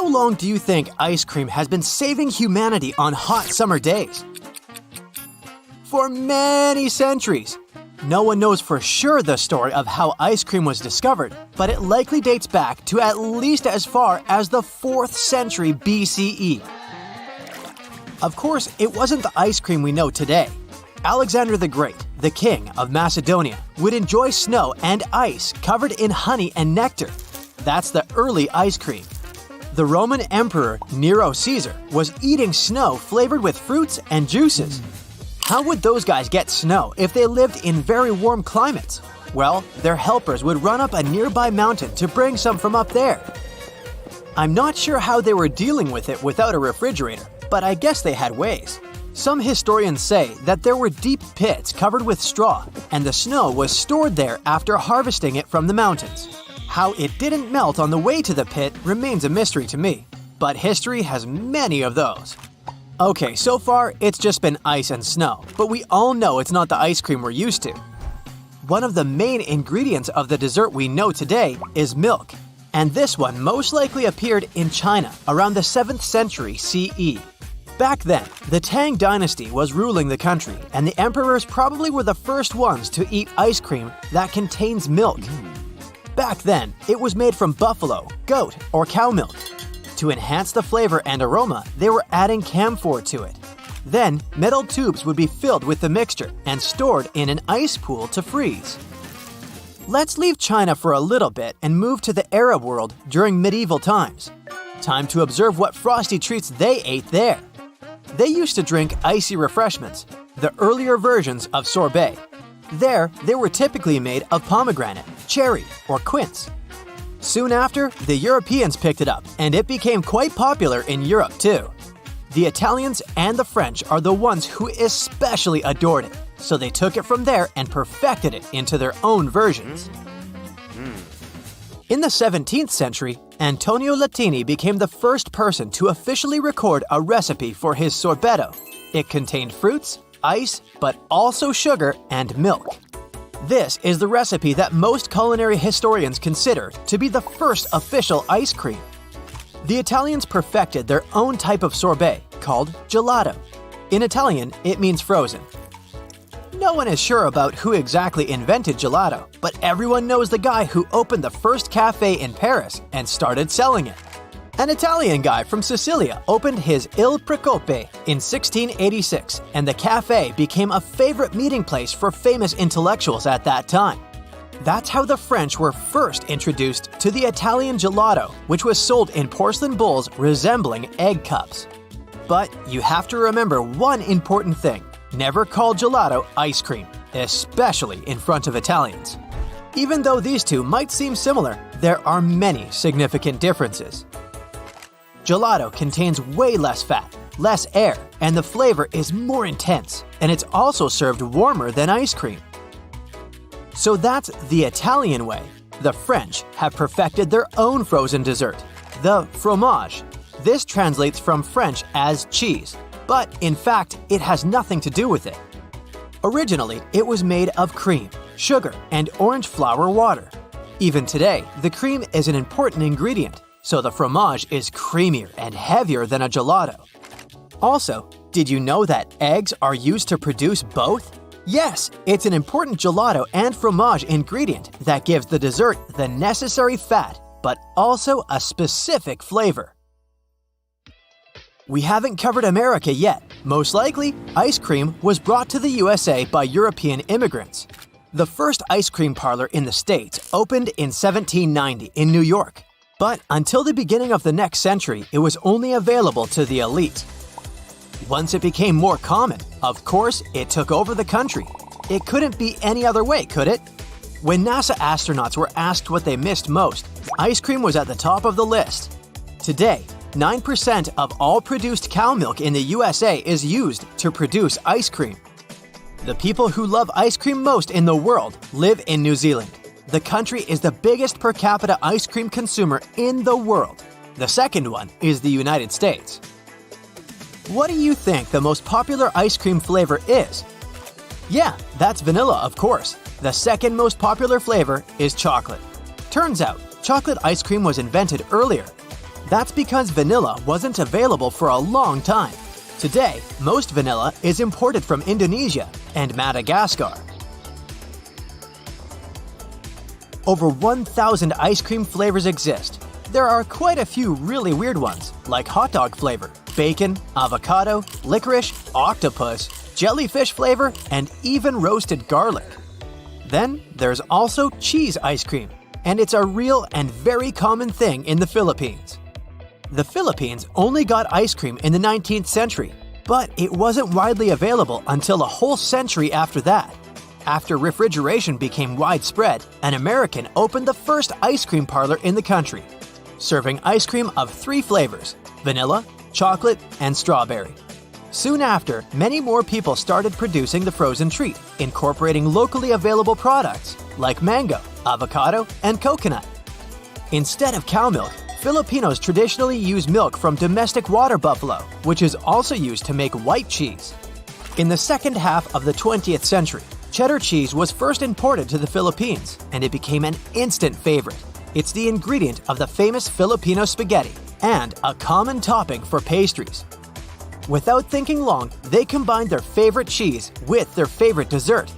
How long do you think ice cream has been saving humanity on hot summer days? For many centuries. No one knows for sure the story of how ice cream was discovered, but it likely dates back to at least as far as the 4th century BCE. Of course, it wasn't the ice cream we know today. Alexander the Great, the king of Macedonia, would enjoy snow and ice covered in honey and nectar. That's the early ice cream. The Roman Emperor Nero Caesar was eating snow flavored with fruits and juices. How would those guys get snow if they lived in very warm climates? Well, their helpers would run up a nearby mountain to bring some from up there. I'm not sure how they were dealing with it without a refrigerator, but I guess they had ways. Some historians say that there were deep pits covered with straw, and the snow was stored there after harvesting it from the mountains. How it didn't melt on the way to the pit remains a mystery to me, but history has many of those. Okay, so far it's just been ice and snow, but we all know it's not the ice cream we're used to. One of the main ingredients of the dessert we know today is milk, and this one most likely appeared in China around the 7th century CE. Back then, the Tang dynasty was ruling the country, and the emperors probably were the first ones to eat ice cream that contains milk. Back then, it was made from buffalo, goat, or cow milk. To enhance the flavor and aroma, they were adding camphor to it. Then, metal tubes would be filled with the mixture and stored in an ice pool to freeze. Let's leave China for a little bit and move to the Arab world during medieval times. Time to observe what frosty treats they ate there. They used to drink icy refreshments, the earlier versions of sorbet. There, they were typically made of pomegranate, cherry, or quince. Soon after, the Europeans picked it up, and it became quite popular in Europe too. The Italians and the French are the ones who especially adored it, so they took it from there and perfected it into their own versions. In the 17th century, Antonio Latini became the first person to officially record a recipe for his sorbetto. It contained fruits, ice, but also sugar and milk. This is the recipe that most culinary historians consider to be the first official ice cream. The Italians perfected their own type of sorbet called gelato. In Italian, it means frozen. No one is sure about who exactly invented gelato, but everyone knows the guy who opened the first cafe in Paris and started selling it. An Italian guy from Sicilia opened his Il Precope in 1686, and the cafe became a favorite meeting place for famous intellectuals at that time. That's how the French were first introduced to the Italian gelato, which was sold in porcelain bowls resembling egg cups. But you have to remember one important thing: never call gelato ice cream, especially in front of Italians. Even though these two might seem similar, there are many significant differences. Gelato contains way less fat, less air, and the flavor is more intense, and it's also served warmer than ice cream. So that's the Italian way. The French have perfected their own frozen dessert, the fromage. This translates from French as cheese, but in fact, it has nothing to do with it. Originally, it was made of cream, sugar, and orange flower water. Even today, the cream is an important ingredient, so the fromage is creamier and heavier than a gelato. Also, did you know that eggs are used to produce both? Yes, it's an important gelato and fromage ingredient that gives the dessert the necessary fat, but also a specific flavor. We haven't covered America yet. Most likely, ice cream was brought to the USA by European immigrants. The first ice cream parlor in the States opened in 1790 in New York. But until the beginning of the next century, it was only available to the elite. Once it became more common, of course, it took over the country. It couldn't be any other way, could it? When NASA astronauts were asked what they missed most, ice cream was at the top of the list. Today, 9% of all produced cow milk in the USA is used to produce ice cream. The people who love ice cream most in the world live in New Zealand. The country is the biggest per capita ice cream consumer in the world. The second one is the United States. What do you think the most popular ice cream flavor is? Yeah, that's vanilla, of course. The second most popular flavor is chocolate. Turns out, chocolate ice cream was invented earlier. That's because vanilla wasn't available for a long time. Today, most vanilla is imported from Indonesia and Madagascar. Over 1,000 ice cream flavors exist. There are quite a few really weird ones, like hot dog flavor, bacon, avocado, licorice, octopus, jellyfish flavor, and even roasted garlic. Then there's also cheese ice cream, and it's a real and very common thing in the Philippines. The Philippines only got ice cream in the 19th century, but it wasn't widely available until a whole century after that. After refrigeration became widespread, an American opened the first ice cream parlor in the country, serving ice cream of 3 flavors: vanilla, chocolate, and strawberry. Soon after, many more people started producing the frozen treat, incorporating locally available products like mango, avocado, and coconut. Instead of cow milk, Filipinos traditionally use milk from domestic water buffalo, which is also used to make white cheese. In the second half of the 20th century, cheddar cheese was first imported to the Philippines, and it became an instant favorite. It's the ingredient of the famous Filipino spaghetti and a common topping for pastries. Without thinking long, they combined their favorite cheese with their favorite dessert,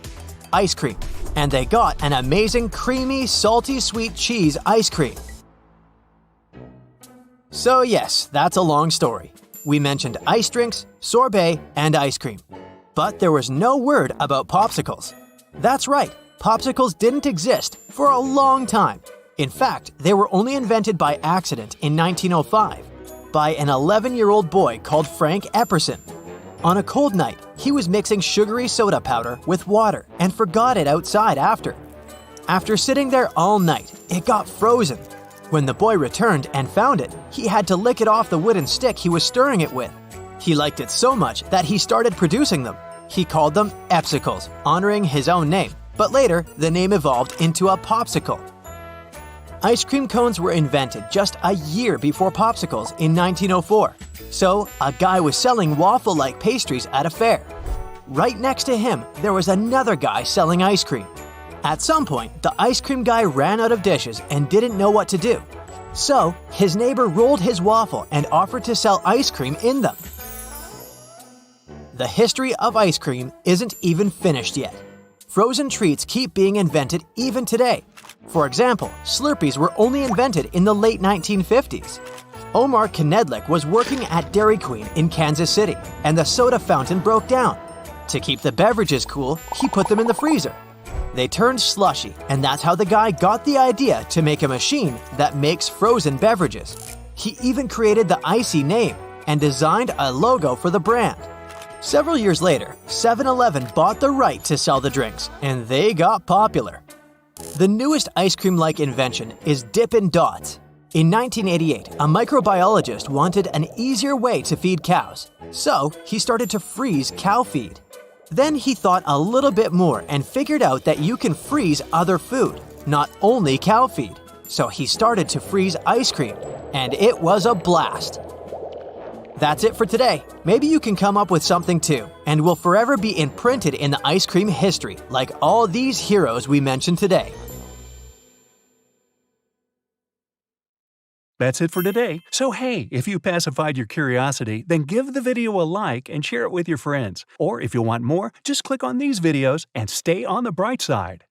ice cream, and they got an amazing creamy, salty sweet cheese ice cream. So yes, that's a long story. We mentioned ice drinks, sorbet, and ice cream. But there was no word about popsicles. That's right, popsicles didn't exist for a long time. In fact, they were only invented by accident in 1905 by an 11-year-old boy called Frank Epperson. On a cold night, he was mixing sugary soda powder with water and forgot it outside after. After sitting there all night, it got frozen. When the boy returned and found it, he had to lick it off the wooden stick he was stirring it with. He liked it so much that he started producing them. He called them Epsicles, honoring his own name, but later the name evolved into a popsicle. Ice cream cones were invented just a year before popsicles in 1904. So, a guy was selling waffle-like pastries at a fair. Right next to him, there was another guy selling ice cream. At some point, the ice cream guy ran out of dishes and didn't know what to do. So, his neighbor rolled his waffle and offered to sell ice cream in them. The history of ice cream isn't even finished yet. Frozen treats keep being invented even today. For example, Slurpees were only invented in the late 1950s. Omar Knedlik was working at Dairy Queen in Kansas City, and the soda fountain broke down. To keep the beverages cool, he put them in the freezer. They turned slushy, and that's how the guy got the idea to make a machine that makes frozen beverages. He even created the Icy name and designed a logo for the brand. Several years later, 7-Eleven bought the right to sell the drinks, and they got popular. The newest ice cream-like invention is Dippin' Dots. In 1988, a microbiologist wanted an easier way to feed cows, so he started to freeze cow feed. Then he thought a little bit more and figured out that you can freeze other food, not only cow feed. So he started to freeze ice cream, and it was a blast. That's it for today. Maybe you can come up with something too, and will forever be imprinted in the ice cream history, like all these heroes we mentioned today. That's it for today. So hey, if you pacified your curiosity, then give the video a like and share it with your friends. Or if you want more, just click on these videos and stay on the bright side.